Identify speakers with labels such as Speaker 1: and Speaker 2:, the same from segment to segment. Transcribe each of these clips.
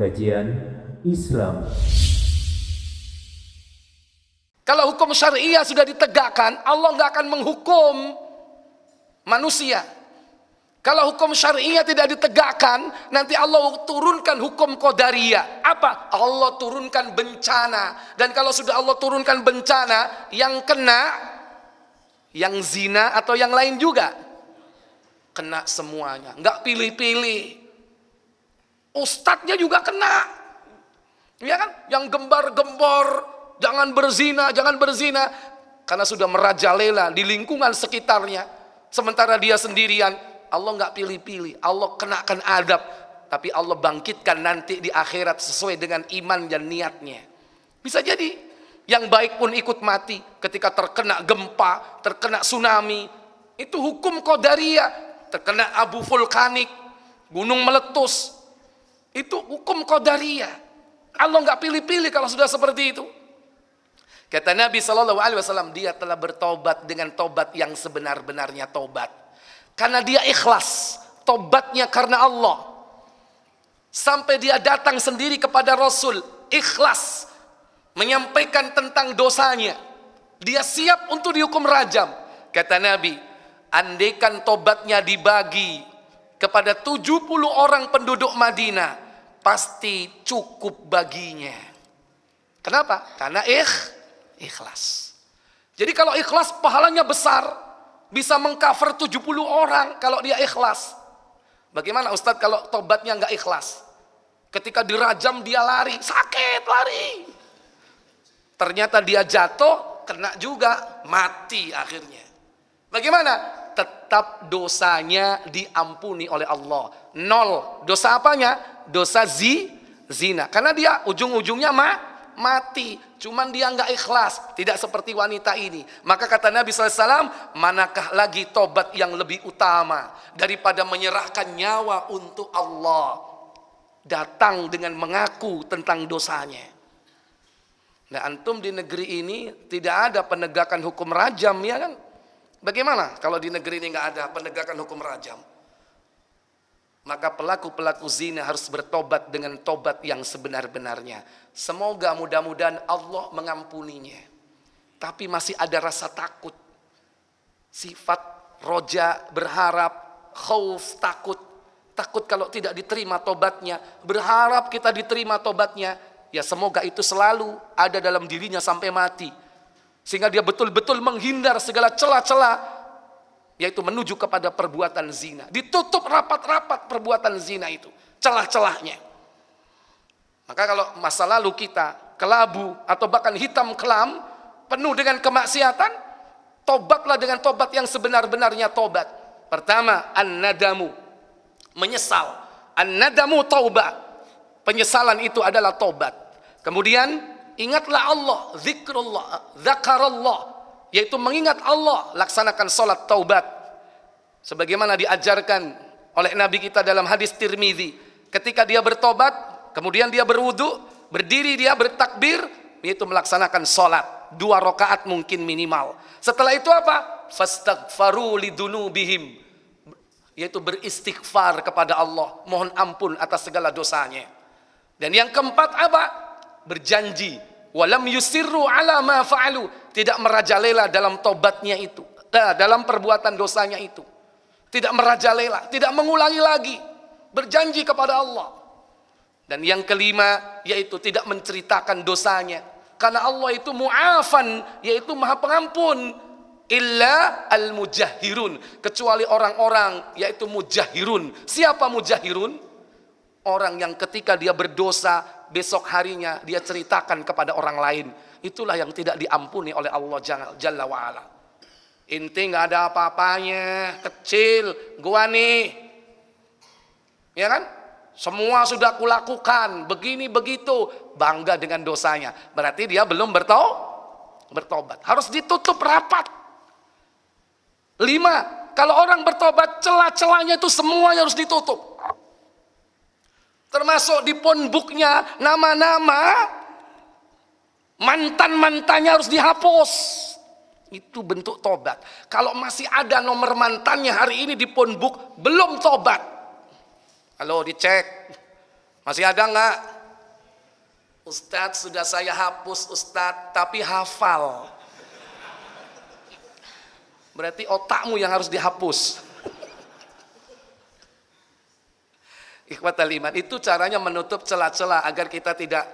Speaker 1: Kajian Islam.
Speaker 2: Kalau hukum syariah sudah ditegakkan, Allah nggak akan menghukum manusia. Kalau hukum syariah tidak ditegakkan, nanti Allah turunkan hukum qadariyah. Apa? Allah turunkan bencana. Dan kalau sudah Allah turunkan bencana, yang kena, yang zina atau yang lain juga kena semuanya, nggak pilih-pilih. Ustadznya juga kena, ya kan? Yang gembar-gembor, jangan berzina, jangan berzina, karena sudah merajalela di lingkungan sekitarnya. Sementara dia sendirian. Allah nggak pilih-pilih, Allah kenakan adab, tapi Allah bangkitkan nanti di akhirat sesuai dengan iman dan niatnya. Bisa jadi yang baik pun ikut mati ketika terkena gempa, terkena tsunami, itu hukum qadariyah. Terkena abu vulkanik, gunung meletus, itu hukum qadariyah. Allah nggak pilih-pilih kalau sudah seperti itu. Kata Nabi SAW, dia telah bertobat dengan tobat yang sebenar-benarnya tobat. Karena dia ikhlas, tobatnya karena Allah. Sampai dia datang sendiri kepada Rasul, ikhlas menyampaikan tentang dosanya. Dia siap untuk dihukum rajam. Kata Nabi, andaikan tobatnya dibagi kepada 70 orang penduduk Madinah, pasti cukup baginya. Kenapa? Karena ikhlas. Jadi kalau ikhlas pahalanya besar. Bisa mengcover 70 orang kalau dia ikhlas. Bagaimana Ustadz kalau tobatnya nggak ikhlas? Ketika dirajam dia lari, sakit lari. Ternyata dia jatuh, kena juga, mati akhirnya. Bagaimana? Tetap dosanya diampuni oleh Allah. Nol. Dosa apanya? Dosa zina. Karena dia ujung-ujungnya mati. Cuman dia nggak ikhlas, tidak seperti wanita ini. Maka kata Nabi SAW, manakah lagi tobat yang lebih utama daripada menyerahkan nyawa untuk Allah, datang dengan mengaku tentang dosanya. Nah, antum di negeri ini tidak ada penegakan hukum rajam, ya kan? Bagaimana kalau di negeri ini nggak ada penegakan hukum rajam? Maka pelaku-pelaku zina harus bertobat dengan tobat yang sebenar-benarnya. Semoga mudah-mudahan Allah mengampuninya. Tapi masih ada rasa takut. Sifat roja, berharap, khauf, takut. Takut kalau tidak diterima tobatnya. Berharap kita diterima tobatnya. Ya semoga itu selalu ada dalam dirinya sampai mati. Sehingga dia betul-betul menghindar segala celah-celah, yaitu menuju kepada perbuatan zina. Ditutup rapat-rapat perbuatan zina itu, celah-celahnya. Maka kalau masa lalu kita kelabu atau bahkan hitam kelam, penuh dengan kemaksiatan, tobatlah dengan tobat yang sebenar-benarnya tobat. Pertama, an-nadamu, menyesal. An-nadamu taubah. Penyesalan itu adalah tobat. Kemudian ingatlah Allah, zikrullah, zakarallah, yaitu mengingat Allah, laksanakan sholat taubat. Sebagaimana diajarkan oleh Nabi kita dalam hadis Tirmidzi, ketika dia bertobat, kemudian dia berwudu, berdiri dia bertakbir, yaitu melaksanakan sholat 2 rakaat mungkin minimal. Setelah itu apa? Fastaghfaru lidunubihim, yaitu beristighfar kepada Allah, mohon ampun atas segala dosanya. Dan yang keempat apa? Berjanji, walam yusirru ala ma fa'alu, tidak merajalela dalam tobatnya itu, dalam perbuatan dosanya itu. Tidak merajalela, tidak mengulangi lagi. Berjanji kepada Allah. Dan yang kelima, yaitu tidak menceritakan dosanya. Karena Allah itu mu'afan, yaitu maha pengampun. Illa al-mujahirun, kecuali orang-orang, yaitu mujahirun. Siapa mujahirun? Orang yang ketika dia berdosa, besok harinya dia ceritakan kepada orang lain. Itulah yang tidak diampuni oleh Allah Jalla wa'ala. Inti gak ada apa-apanya, kecil, gua nih, ya kan? Semua sudah kulakukan, begini begitu, bangga dengan dosanya. Berarti dia belum bertobat. Harus ditutup rapat. 5, kalau orang bertobat, celah-celahnya itu semuanya harus ditutup. Termasuk di phonebooknya, nama-nama mantan-mantannya harus dihapus. Itu bentuk tobat. Kalau masih ada nomor mantannya hari ini di phonebook, belum tobat. Halo, dicek. Masih ada enggak? Ustadz, sudah saya hapus Ustadz, tapi hafal. Berarti otakmu yang harus dihapus. Ikhwatal iman, itu caranya menutup celah-celah agar kita tidak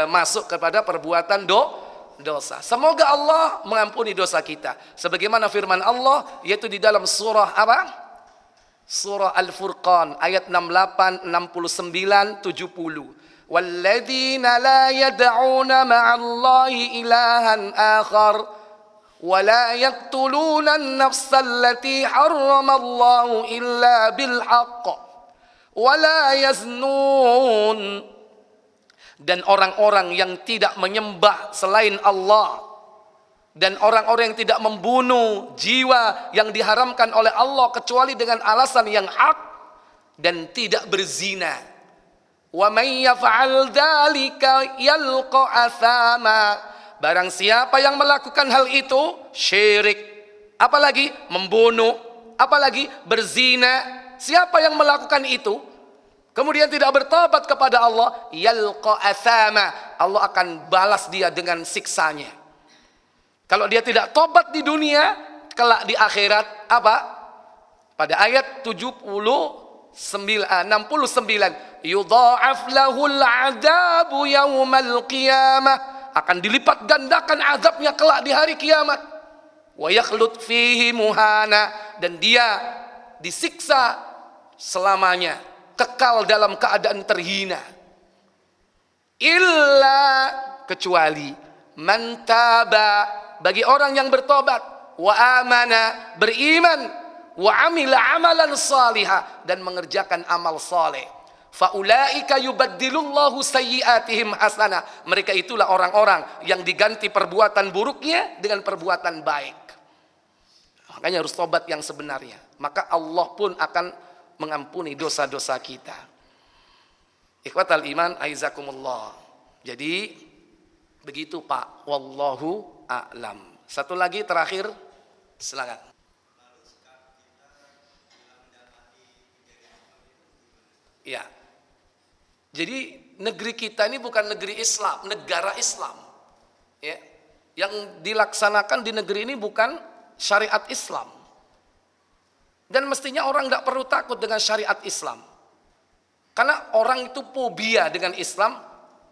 Speaker 2: masuk kepada perbuatan dosa. Semoga Allah mengampuni dosa kita. Sebagaimana firman Allah, yaitu di dalam surah apa? Surah Al-Furqan ayat 68, 69, 70. Walladzina la yad'una ma'allahi ilahan akhar wa la yaqtuluna an-nafsa allati harrama Allahu illa bil haqq wa la yaznun. Dan orang-orang yang tidak menyembah selain Allah, dan orang-orang yang tidak membunuh jiwa yang diharamkan oleh Allah kecuali dengan alasan yang hak, dan tidak berzina. Wa may yaf'al dzalika yalqa athama. Barang siapa yang melakukan hal itu, syirik, apalagi membunuh, apalagi berzina, siapa yang melakukan itu kemudian tidak bertobat kepada Allah, yalqa athama, Allah akan balas dia dengan siksanya. Kalau dia tidak tobat di dunia, kelak di akhirat apa? Pada ayat 69, yudha'af lahul 'adzabu yaumal qiyamah, akan dilipat gandakan azabnya kelak di hari kiamat. Wa yakhlud fihi muhana, dan dia disiksa selamanya, kekal dalam keadaan terhina. Illa, kecuali man taba, bagi orang yang bertobat, wa amana, beriman, wa amila amalan salihah, dan mengerjakan amal saleh. Faulaika yubaddilullahu sayyiatihim hasanah. Mereka itulah orang-orang yang diganti perbuatan buruknya dengan perbuatan baik. Makanya harus tobat yang sebenarnya. Maka Allah pun akan mengampuni dosa-dosa kita. Ikhwatal iman, aizakumullah. Jadi begitu Pak, wallahu a'lam. Satu lagi terakhir, silakan. Ya. Jadi negeri kita ini bukan negeri Islam, negara Islam. Ya. Yang dilaksanakan di negeri ini bukan syariat Islam. Dan mestinya orang tidak perlu takut dengan syariat Islam. Karena orang itu fobia dengan Islam,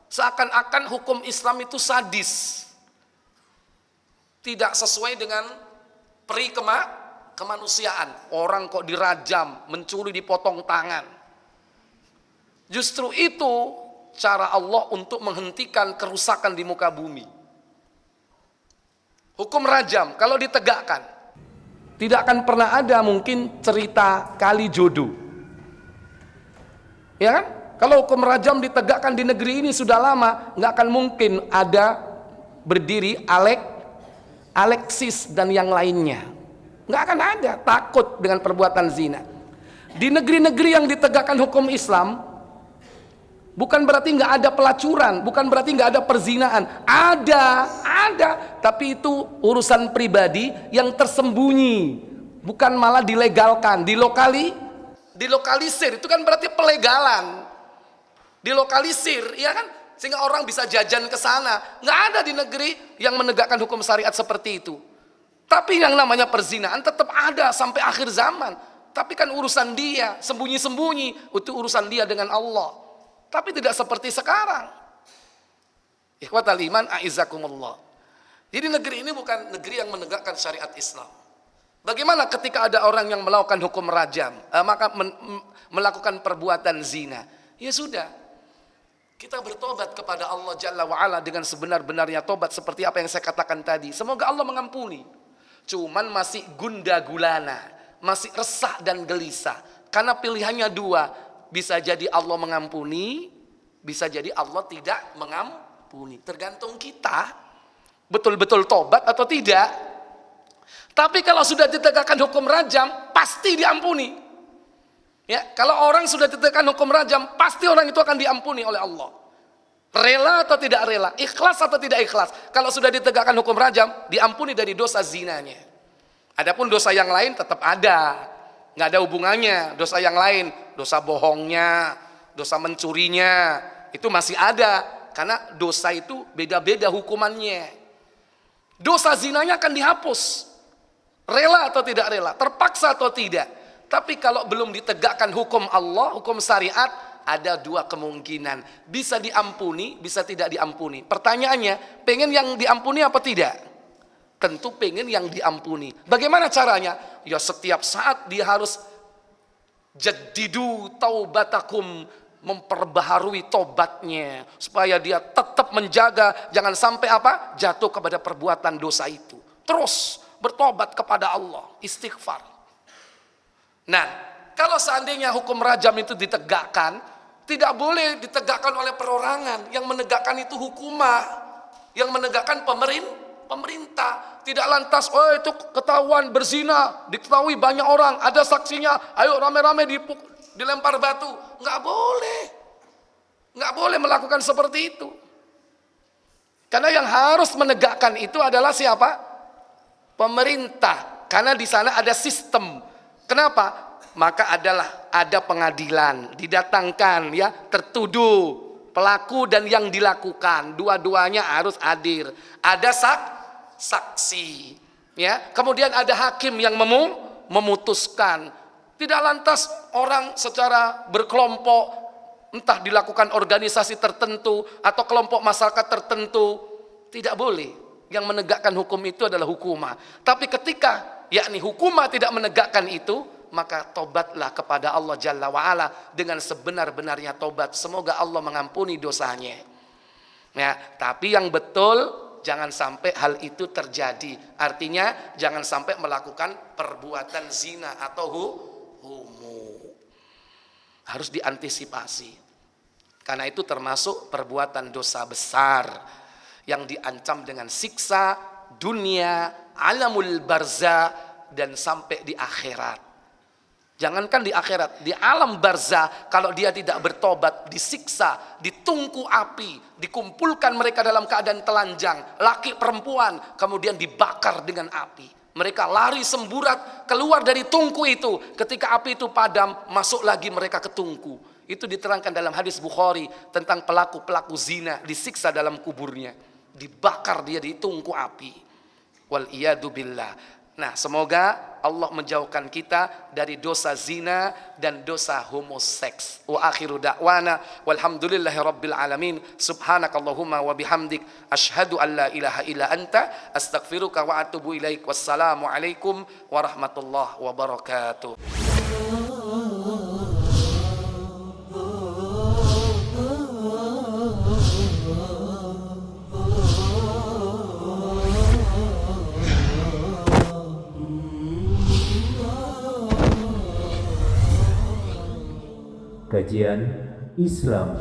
Speaker 2: seakan-akan hukum Islam itu sadis. Tidak sesuai dengan peri kemanusiaan. Orang kok dirajam, mencuri dipotong tangan. Justru itu cara Allah untuk menghentikan kerusakan di muka bumi. Hukum rajam kalau ditegakkan, tidak akan pernah ada mungkin cerita kali jodoh. Ya kan? Kalau hukum rajam ditegakkan di negeri ini sudah lama, nggak akan mungkin ada berdiri Alexis dan yang lainnya. Nggak akan ada, takut dengan perbuatan zina. Di negeri-negeri yang ditegakkan hukum Islam, bukan berarti nggak ada pelacuran, bukan berarti nggak ada perzinaan. Ada, tapi itu urusan pribadi yang tersembunyi, bukan malah dilegalkan, dilokalisir. Itu kan berarti pelegalan, dilokalisir, ya kan? Sehingga orang bisa jajan ke sana. Nggak ada di negeri yang menegakkan hukum syariat seperti itu. Tapi yang namanya perzinaan tetap ada sampai akhir zaman. Tapi kan urusan dia, sembunyi-sembunyi, itu urusan dia dengan Allah. Tapi tidak seperti sekarang. Ikhwatal iman, a'izzakumullah. Jadi negeri ini bukan negeri yang menegakkan syariat Islam. Bagaimana ketika ada orang yang melakukan hukum rajam, maka melakukan perbuatan zina? Ya sudah, kita bertobat kepada Allah Jalla wa'ala dengan sebenar-benarnya tobat seperti apa yang saya katakan tadi. Semoga Allah mengampuni. Cuman masih gunda gulana, masih resah dan gelisah. Karena pilihannya dua, bisa jadi Allah mengampuni, bisa jadi Allah tidak mengampuni. Tergantung kita betul-betul tobat atau tidak. Tapi kalau sudah ditegakkan hukum rajam, pasti diampuni. Ya, kalau orang sudah ditegakkan hukum rajam, pasti orang itu akan diampuni oleh Allah. Rela atau tidak rela, ikhlas atau tidak ikhlas. Kalau sudah ditegakkan hukum rajam, diampuni dari dosa zinanya. Adapun dosa yang lain tetap ada, nggak ada hubungannya. Dosa yang lain, dosa bohongnya, dosa mencurinya, itu masih ada. karena dosa itu beda-beda hukumannya. Dosa zinanya akan dihapus. Rela atau tidak rela, terpaksa atau tidak. Tapi kalau belum ditegakkan hukum Allah, hukum syariat, ada dua kemungkinan. Bisa diampuni, bisa tidak diampuni. Pertanyaannya, pengen yang diampuni apa tidak? Tentu pengen yang diampuni. Bagaimana caranya? Ya setiap saat dia harus jaddidu taubatakum, memperbaharui tobatnya supaya dia tetap menjaga jangan sampai apa? Jatuh kepada perbuatan dosa itu. Terus bertobat kepada Allah, istighfar. Nah, kalau seandainya hukum rajam itu ditegakkan, tidak boleh ditegakkan oleh perorangan. Yang menegakkan itu hukumah, yang menegakkan pemerintah. Tidak lantas, oh itu ketahuan berzina, diketahui banyak orang, ada saksinya, ayo rame-rame dilempar batu. Nggak boleh. Nggak boleh melakukan seperti itu. Karena yang harus menegakkan itu adalah siapa? Pemerintah. Karena di sana ada sistem. Kenapa? Maka ada pengadilan, didatangkan ya, tertuduh, pelaku dan yang dilakukan, dua-duanya harus hadir. Ada saksi, ya. Kemudian ada hakim yang memutuskan. Tidak lantas orang secara berkelompok, entah dilakukan organisasi tertentu atau kelompok masyarakat tertentu, tidak boleh. Yang menegakkan hukum itu adalah hukumah. Tapi ketika yakni hukumah tidak menegakkan itu, maka tobatlah kepada Allah Jalla wa'ala dengan sebenar-benarnya tobat. Semoga Allah mengampuni dosanya. Ya, tapi yang betul jangan sampai hal itu terjadi. Artinya jangan sampai melakukan perbuatan zina atau homo. Harus diantisipasi. Karena itu termasuk perbuatan dosa besar yang diancam dengan siksa dunia, alamul barzah, dan sampai di akhirat. Jangankan di akhirat, di alam barzah, kalau dia tidak bertobat, disiksa, ditungku api, dikumpulkan mereka dalam keadaan telanjang, laki perempuan, kemudian dibakar dengan api. Mereka lari semburat keluar dari tungku itu. Ketika api itu padam, masuk lagi mereka ke tungku. Itu diterangkan dalam hadis Bukhari tentang pelaku-pelaku zina disiksa dalam kuburnya. Dibakar dia di tungku api. Wal iyadu billah. Nah, semoga Allah menjauhkan kita dari dosa zina dan dosa homoseks. Wa akhiru da'wana walhamdulillahi rabbil alamin. Subhanakallahumma wa bihamdik asyhadu an la ilaha illa anta astaghfiruka wa atubu ilaik. Wassalamu alaikum warahmatullahi wabarakatuh.
Speaker 1: Kajian Islam.